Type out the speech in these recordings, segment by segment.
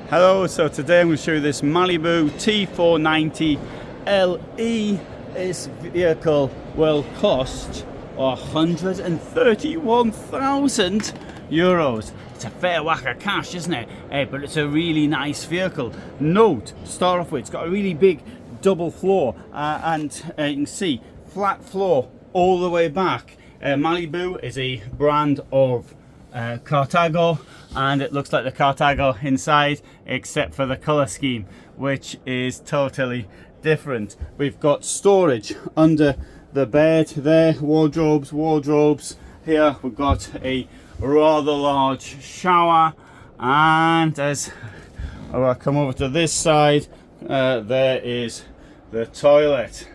Hello, so today I'm going to show you this Malibu T490LE. This vehicle will cost €131,000. It's a fair whack of cash, isn't it? But it's a really nice vehicle. Note, start off with, it's got a really big double floor and you can see flat floor all the way back. Malibu is a brand of Carthago, and it looks like the Carthago inside except for the color scheme, which is totally different. We've got storage under the bed there, wardrobes. Here we've got a rather large shower, and as I come over to this side, there is the toilet.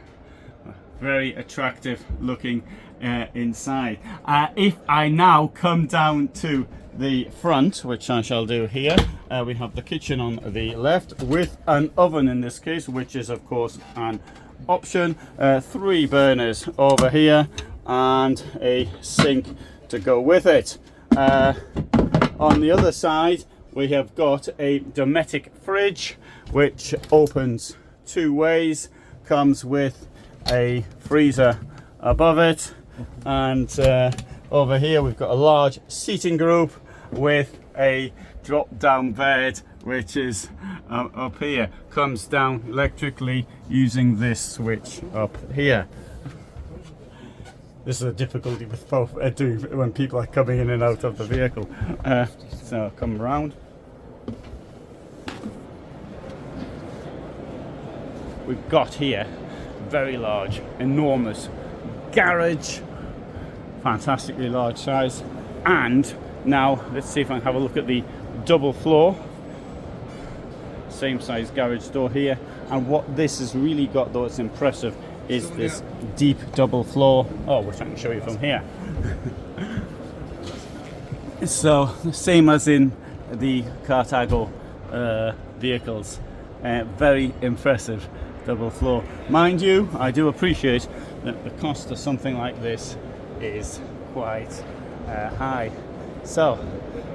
Very attractive looking inside. If I now come down to the front, which I shall do here, we have the kitchen on the left with an oven in this case, which is of course an option. 3 burners over here and a sink to go with it. On the other side we have got a Dometic fridge which opens 2 ways, comes with a freezer above it, and over here we've got a large seating group with a drop down bed which is up here, comes down electrically using this switch up here. This is a difficulty with both when people are coming in and out of the vehicle. So come round. We've got here very large, enormous garage, fantastically large size. And now let's see if I can have a look at the double floor, same size garage door here. And what this has really got, though it's impressive, is this deep double floor, which I can show you from here. So the same as in the Carthago vehicles, very impressive double floor. Mind you, I do appreciate that the cost of something like this is quite high. So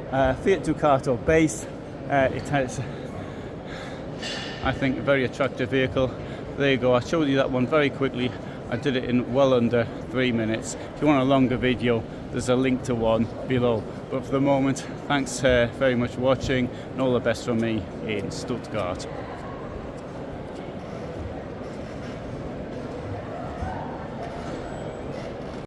Fiat Ducato base, it has, I think, a very attractive vehicle. There you go, I showed you that one very quickly. I did it in well under 3 minutes. If you want a longer video, there's a link to one below. But for the moment, thanks very much for watching, and all the best from me in Stuttgart.